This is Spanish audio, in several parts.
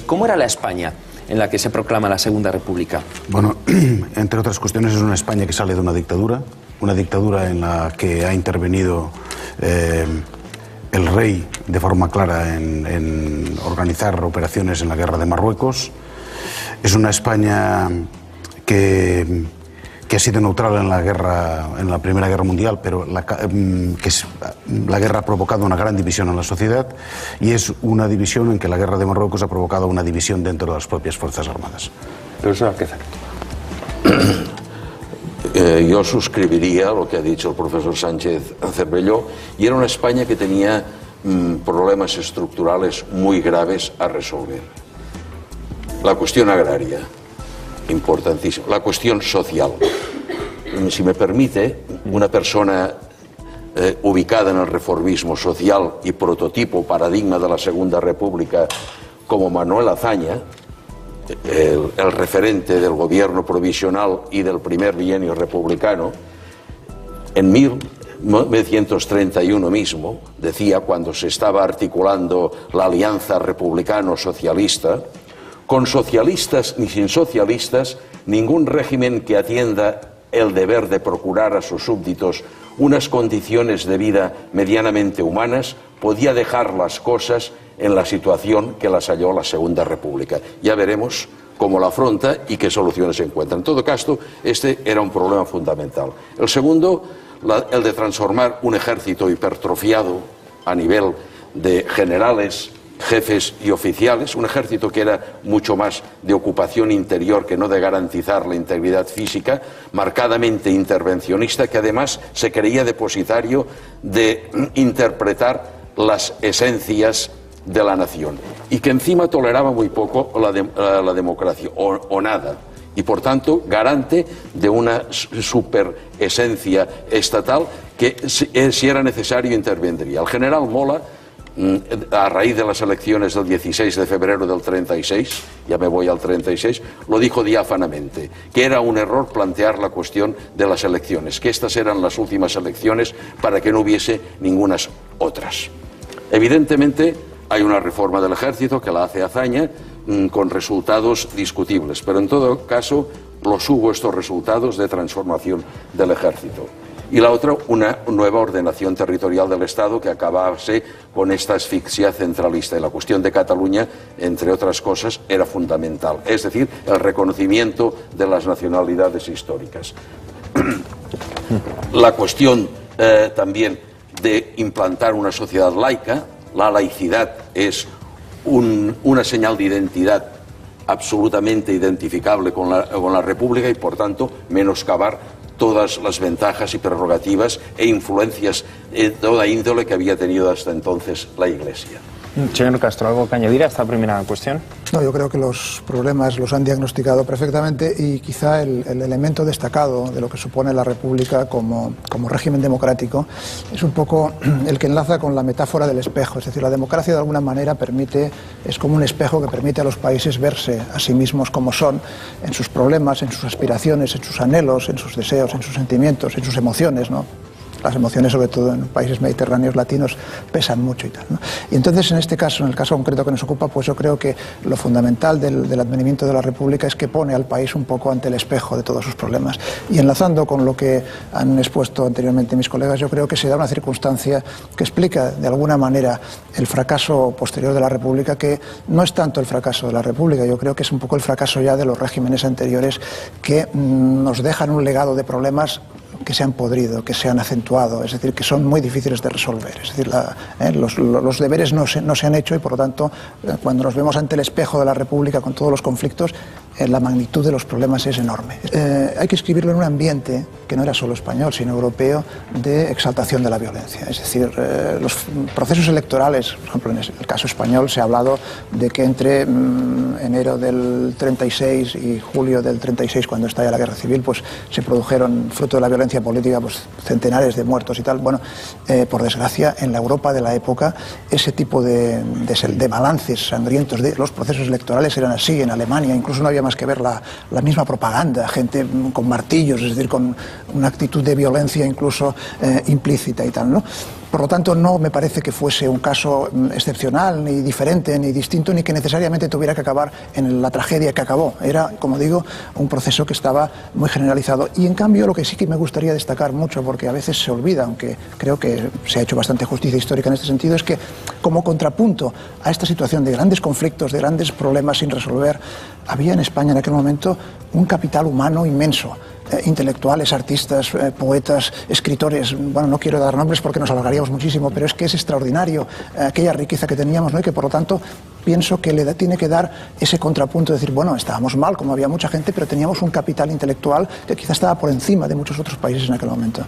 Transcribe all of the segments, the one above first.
¿Cómo era la España en la que se proclama la Segunda República? Bueno, entre otras cuestiones es una España que sale de una dictadura en la que ha intervenido el rey de forma clara en organizar operaciones en la guerra de Marruecos. Es una España que ha sido neutral en la Primera Guerra Mundial, pero la guerra ha provocado una gran división en la sociedad, y es una división en que la guerra de Marruecos ha provocado una división dentro de las propias Fuerzas Armadas. Profesor Alquézar. Yo suscribiría lo que ha dicho el profesor Sánchez Cervelló, y era una España que tenía problemas estructurales muy graves a resolver. La cuestión agraria, importantísima. La cuestión social. Si me permite, una persona ubicada en el reformismo social y prototipo, paradigma de la Segunda República, como Manuel Azaña, el referente del gobierno provisional y del primer bienio republicano, en 1931 mismo, decía, cuando se estaba articulando la alianza republicano-socialista, con socialistas ni sin socialistas, ningún régimen que atienda el deber de procurar a sus súbditos unas condiciones de vida medianamente humanas podía dejar las cosas en la situación que las halló la Segunda República. Ya veremos cómo la afronta y qué soluciones se encuentran. En todo caso, este era un problema fundamental. El segundo, el de transformar un ejército hipertrofiado a nivel de generales, jefes y oficiales, un ejército que era mucho más de ocupación interior que no de garantizar la integridad física, marcadamente intervencionista, que además se creía depositario de interpretar las esencias de la nación, y que encima toleraba muy poco la democracia, o nada, y por tanto garante de una superesencia estatal que, si era necesario, intervendría. El general Mola, a raíz de las elecciones del 16 de febrero del 36, ya me voy al 36, lo dijo diáfanamente, que era un error plantear la cuestión de las elecciones, que estas eran las últimas elecciones para que no hubiese ningunas otras. Evidentemente hay una reforma del ejército que la hace Azaña con resultados discutibles, pero en todo caso los hubo estos resultados de transformación del ejército. Y la otra, una nueva ordenación territorial del Estado que acabase con esta asfixia centralista. Y la cuestión de Cataluña, entre otras cosas, era fundamental. Es decir, el reconocimiento de las nacionalidades históricas. La cuestión también de implantar una sociedad laica. La laicidad es una señal de identidad absolutamente identificable con la República y, por tanto, menoscabar todas las ventajas y prerrogativas e influencias de toda índole que había tenido hasta entonces la Iglesia. Señor Castro, ¿algo que añadir a esta primera cuestión? No, yo creo que los problemas los han diagnosticado perfectamente, y quizá el elemento destacado de lo que supone la República como régimen democrático es un poco el que enlaza con la metáfora del espejo. Es decir, la democracia de alguna manera es como un espejo que permite a los países verse a sí mismos como son, en sus problemas, en sus aspiraciones, en sus anhelos, en sus deseos, en sus sentimientos, en sus emociones, ¿no? Las emociones, sobre todo en países mediterráneos latinos, pesan mucho y tal, ¿no? Y entonces, en este caso, en el caso concreto que nos ocupa, pues yo creo que lo fundamental del advenimiento de la República es que pone al país un poco ante el espejo de todos sus problemas. Y enlazando con lo que han expuesto anteriormente mis colegas, yo creo que se da una circunstancia que explica de alguna manera el fracaso posterior de la República, que no es tanto el fracaso de la República, yo creo que es un poco el fracaso ya de los regímenes anteriores, que nos dejan un legado de problemas que se han podrido, que se han acentuado, es decir, que son muy difíciles de resolver. Es decir, los deberes no se han hecho, y por lo tanto, cuando nos vemos ante el espejo de la República con todos los conflictos, la magnitud de los problemas es enorme. Hay que escribirlo en un ambiente que no era solo español, sino europeo, de exaltación de la violencia. Es decir, los procesos electorales, por ejemplo, en el caso español se ha hablado de que entre enero del 36 y julio del 36, cuando estalla la guerra civil, pues se produjeron, fruto de la violencia política, pues centenares de muertos y tal. Bueno, por desgracia, en la Europa de la época, ese tipo de balances sangrientos de los procesos electorales eran así. En Alemania incluso no había más que ver la misma propaganda, gente con martillos, es decir, con una actitud de violencia incluso implícita y tal, ¿no? Por lo tanto, no me parece que fuese un caso excepcional, ni diferente, ni distinto, ni que necesariamente tuviera que acabar en la tragedia que acabó. Era, como digo, un proceso que estaba muy generalizado. Y en cambio, lo que sí que me gustaría destacar mucho, porque a veces se olvida, aunque creo que se ha hecho bastante justicia histórica en este sentido, es que como contrapunto a esta situación de grandes conflictos, de grandes problemas sin resolver, había en España en aquel momento un capital humano inmenso. Intelectuales, artistas, poetas, escritores. Bueno, no quiero dar nombres porque nos alargaríamos muchísimo, pero es que es extraordinario aquella riqueza que teníamos, ¿no? Y que por lo tanto pienso que le tiene que dar ese contrapunto de decir, bueno, estábamos mal, como había mucha gente, pero teníamos un capital intelectual que quizás estaba por encima de muchos otros países en aquel momento.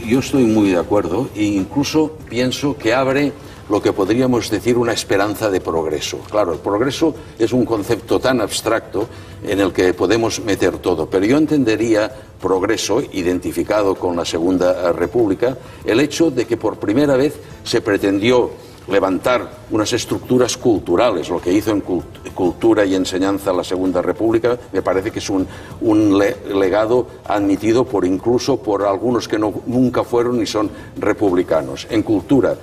Yo estoy muy de acuerdo e incluso pienso que abre lo que podríamos decir una esperanza de progreso. Claro, el progreso es un concepto tan abstracto en el que podemos meter todo, pero yo entendería progreso, identificado con la Segunda República, el hecho de que por primera vez se pretendió levantar unas estructuras culturales. Lo que hizo en cultura y enseñanza la Segunda República me parece que es un legado admitido incluso por algunos que nunca fueron ni son republicanos. En cultura,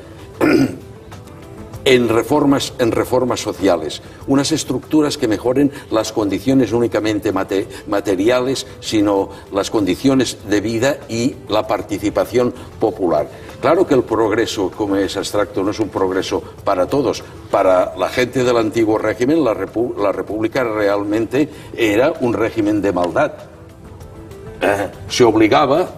en reformas sociales, unas estructuras que mejoren las condiciones no únicamente materiales, sino las condiciones de vida y la participación popular. Claro que el progreso, como es abstracto, no es un progreso para todos. Para la gente del antiguo régimen, la República realmente era un régimen de maldad. Se obligaba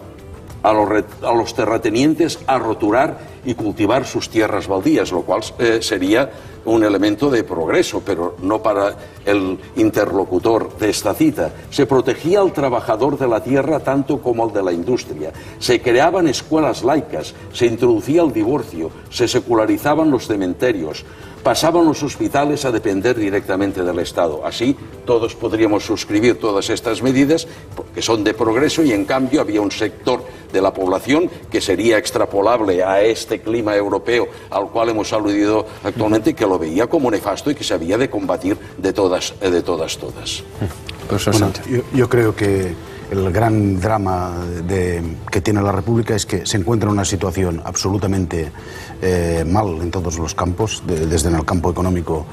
a los terratenientes a roturar y cultivar sus tierras baldías, lo cual sería un elemento de progreso, pero no para el interlocutor de esta cita. Se protegía al trabajador de la tierra tanto como al de la industria. Se creaban escuelas laicas, se introducía el divorcio, se secularizaban los cementerios, pasaban los hospitales a depender directamente del Estado. Así, todos podríamos suscribir todas estas medidas, que son de progreso, y en cambio había un sector de la población que sería extrapolable a este clima europeo al cual hemos aludido actualmente, que lo veía como nefasto y que se había de combatir de todas. Bueno, yo creo que el gran drama que tiene la República es que se encuentra en una situación absolutamente mal en todos los campos. Desde en el campo económico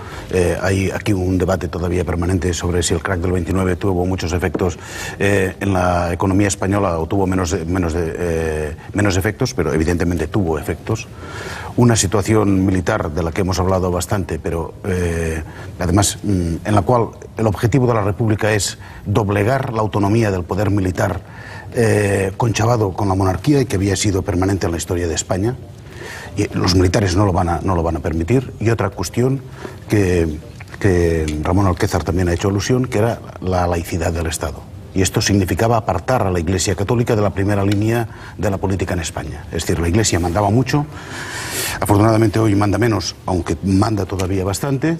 hay aquí un debate todavía permanente sobre si el crack del 29 tuvo muchos efectos en la economía española o tuvo menos efectos, pero evidentemente tuvo efectos. Una situación militar de la que hemos hablado bastante, pero además en la cual el objetivo de la República es doblegar la autonomía del poder militar conchavado con la monarquía y que había sido permanente en la historia de España. Y los militares no lo van a permitir. Y otra cuestión que Ramón Alquézar también ha hecho alusión, que era la laicidad del Estado. Y esto significaba apartar a la Iglesia Católica de la primera línea de la política en España. Es decir, la Iglesia mandaba mucho, afortunadamente hoy manda menos, aunque manda todavía bastante,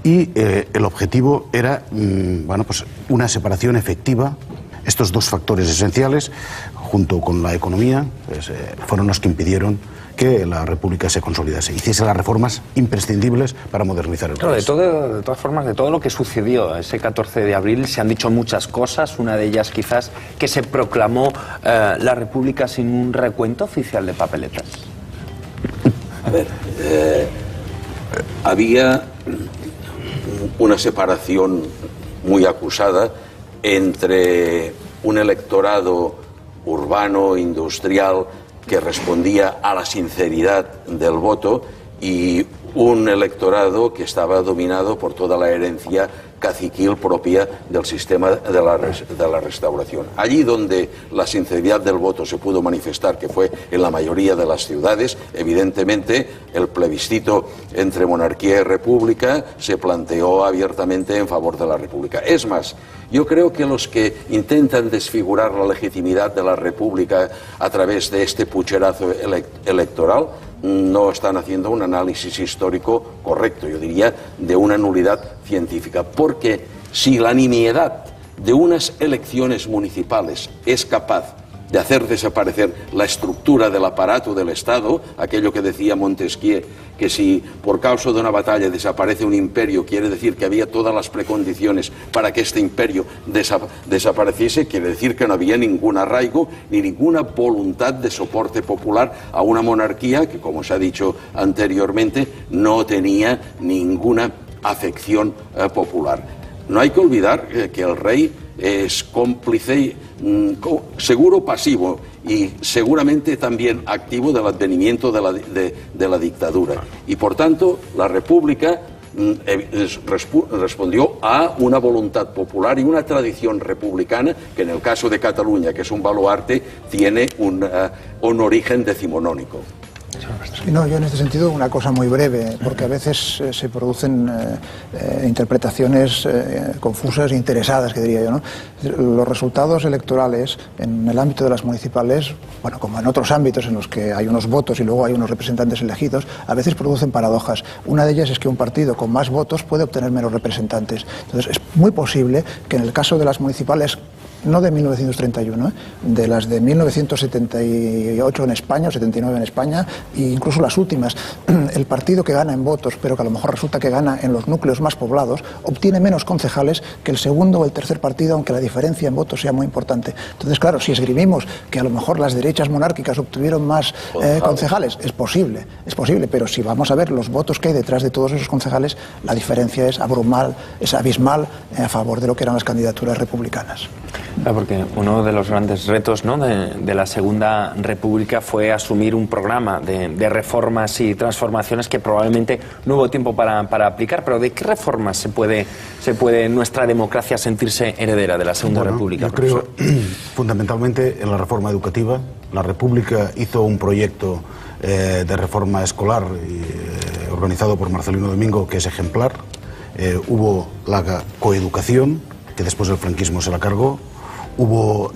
y el objetivo era pues una separación efectiva. Estos dos factores esenciales, junto con la economía, fueron los que impidieron que la República se consolidase, hiciese las reformas imprescindibles para modernizar el país. Claro, de todas formas, de todo lo que sucedió ese 14 de abril se han dicho muchas cosas, una de ellas quizás que se proclamó la República sin un recuento oficial de papeletas. A ver, había una separación muy acusada entre un electorado urbano, industrial, que respondía a la sinceridad del voto, y un electorado que estaba dominado por toda la herencia caciquil propia del sistema de la Restauración. Allí donde la sinceridad del voto se pudo manifestar, que fue en la mayoría de las ciudades, evidentemente el plebiscito entre monarquía y república se planteó abiertamente en favor de la República. Es más, yo creo que los que intentan desfigurar la legitimidad de la República a través de este pucherazo electoral no están haciendo un análisis histórico correcto, yo diría de una nulidad científica, porque si la nimiedad de unas elecciones municipales es capaz de hacer desaparecer la estructura del aparato del Estado, aquello que decía Montesquieu, que si por causa de una batalla desaparece un imperio, quiere decir que había todas las precondiciones para que este imperio desapareciese, quiere decir que no había ningún arraigo ni ninguna voluntad de soporte popular a una monarquía que, como se ha dicho anteriormente, no tenía ninguna afección popular. No hay que olvidar que el rey es cómplice, seguro pasivo y seguramente también activo del advenimiento de la dictadura. Y por tanto, la República respondió a una voluntad popular y una tradición republicana que en el caso de Cataluña, que es un baluarte, tiene un origen decimonónico. Sí, no, yo en este sentido una cosa muy breve, porque a veces se producen interpretaciones confusas e interesadas, que diría yo, ¿no? Los resultados electorales en el ámbito de las municipales, bueno, como en otros ámbitos en los que hay unos votos y luego hay unos representantes elegidos, a veces producen paradojas. Una de ellas es que un partido con más votos puede obtener menos representantes. Entonces es muy posible que en el caso de las municipales, no de 1931, de las de 1978 en España o 79 en España, e incluso las últimas, el partido que gana en votos, pero que a lo mejor resulta que gana en los núcleos más poblados, obtiene menos concejales que el segundo o el tercer partido, aunque la diferencia en votos sea muy importante. Entonces, claro, si esgrimimos que a lo mejor las derechas monárquicas obtuvieron más concejales, es posible, pero si vamos a ver los votos que hay detrás de todos esos concejales, la diferencia es abrumal, es abismal a favor de lo que eran las candidaturas republicanas. Claro, porque uno de los grandes retos, ¿no?, de la Segunda República fue asumir un programa de reformas y transformaciones que probablemente no hubo tiempo para aplicar. Pero ¿de qué reformas se puede nuestra democracia sentirse heredera de la Segunda República? Yo creo fundamentalmente en la reforma educativa. La República hizo un proyecto de reforma escolar organizado por Marcelino Domingo que es ejemplar. Hubo la coeducación, que después del franquismo se la cargó. Hubo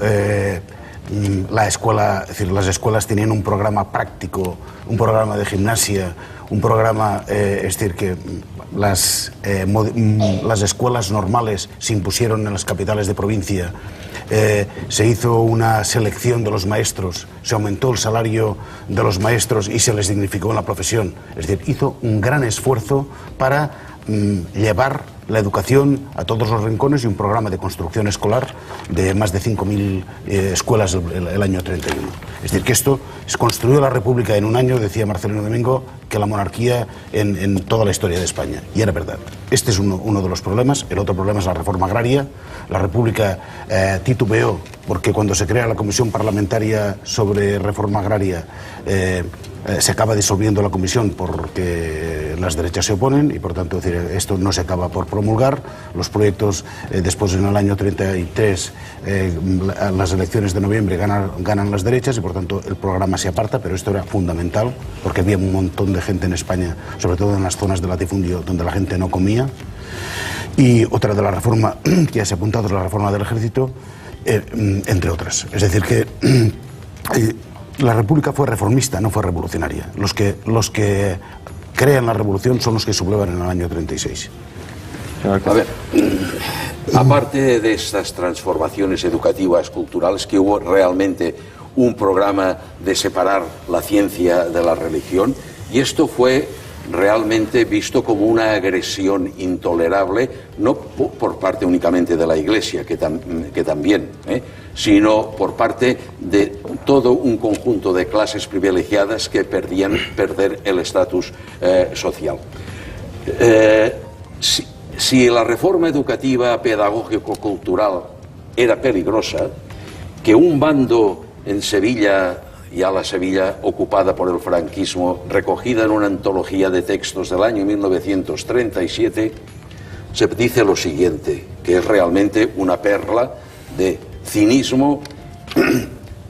la escuela, es decir, las escuelas tenían un programa práctico, un programa de gimnasia, un programa, es decir, que las escuelas normales se impusieron en las capitales de provincia. Se hizo una selección de los maestros, se aumentó el salario de los maestros y se les dignificó en la profesión. Es decir, hizo un gran esfuerzo para llevar la educación a todos los rincones y un programa de construcción escolar de más de 5.000 escuelas el año 31. Es decir, que esto se construyó la República en un año, decía Marcelino Domingo, que la monarquía en toda la historia de España. Y era verdad. Este es uno de los problemas. El otro problema es la reforma agraria. La República titubeó porque cuando se crea la Comisión Parlamentaria sobre Reforma Agraria se acaba disolviendo la comisión porque las derechas se oponen y por tanto esto no se acaba por promulgar. Los proyectos después en el año 33 las elecciones de noviembre ganan las derechas y por tanto el programa se aparta, pero esto era fundamental porque había un montón de gente en España, sobre todo en las zonas de latifundio donde la gente no comía. Y otra de la reforma que ya se ha apuntado es la reforma del ejército, entre otras. Es decir que la República fue reformista, no fue revolucionaria. Los que crean la revolución son los que sublevan en el año 36. A ver, aparte de estas transformaciones educativas, culturales, que hubo realmente un programa de separar la ciencia de la religión, y esto fue realmente visto como una agresión intolerable, no por parte únicamente de la Iglesia, que también, sino por parte de todo un conjunto de clases privilegiadas que perdían el estatus social. Si la reforma educativa, pedagógico-cultural era peligrosa, que un bando en Sevilla, ya la Sevilla ocupada por el franquismo, recogida en una antología de textos del año 1937, se dice lo siguiente, que es realmente una perla de cinismo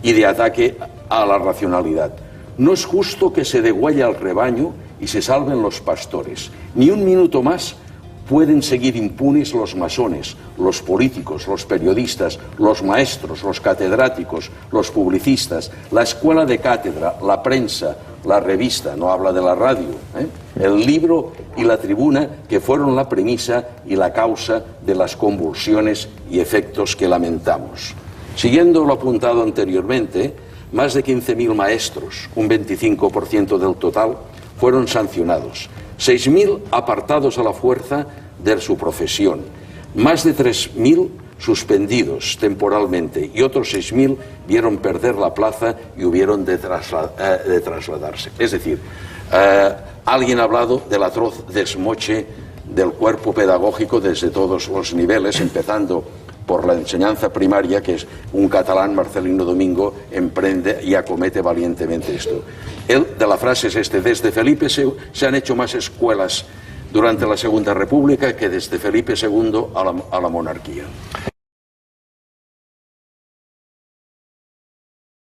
y de ataque a la racionalidad. No es justo que se degüelle al rebaño y se salven los pastores. Ni un minuto más pueden seguir impunes los masones, los políticos, los periodistas, los maestros, los catedráticos, los publicistas, la escuela de cátedra, la prensa, la revista, no habla de la radio, el libro y la tribuna, que fueron la premisa y la causa de las convulsiones y efectos que lamentamos. Siguiendo lo apuntado anteriormente, más de 15.000 maestros, un 25% del total, fueron sancionados, 6.000 apartados a la fuerza de su profesión, más de 3.000 suspendidos temporalmente y otros 6.000 vieron perder la plaza y hubieron de trasladarse. Es decir, alguien ha hablado del atroz desmoche del cuerpo pedagógico desde todos los niveles, empezando por la enseñanza primaria, que es un catalán, Marcelino Domingo, emprende y acomete valientemente esto. Él, de la frase es desde Felipe se han hecho más escuelas durante la Segunda República que desde Felipe II a la monarquía.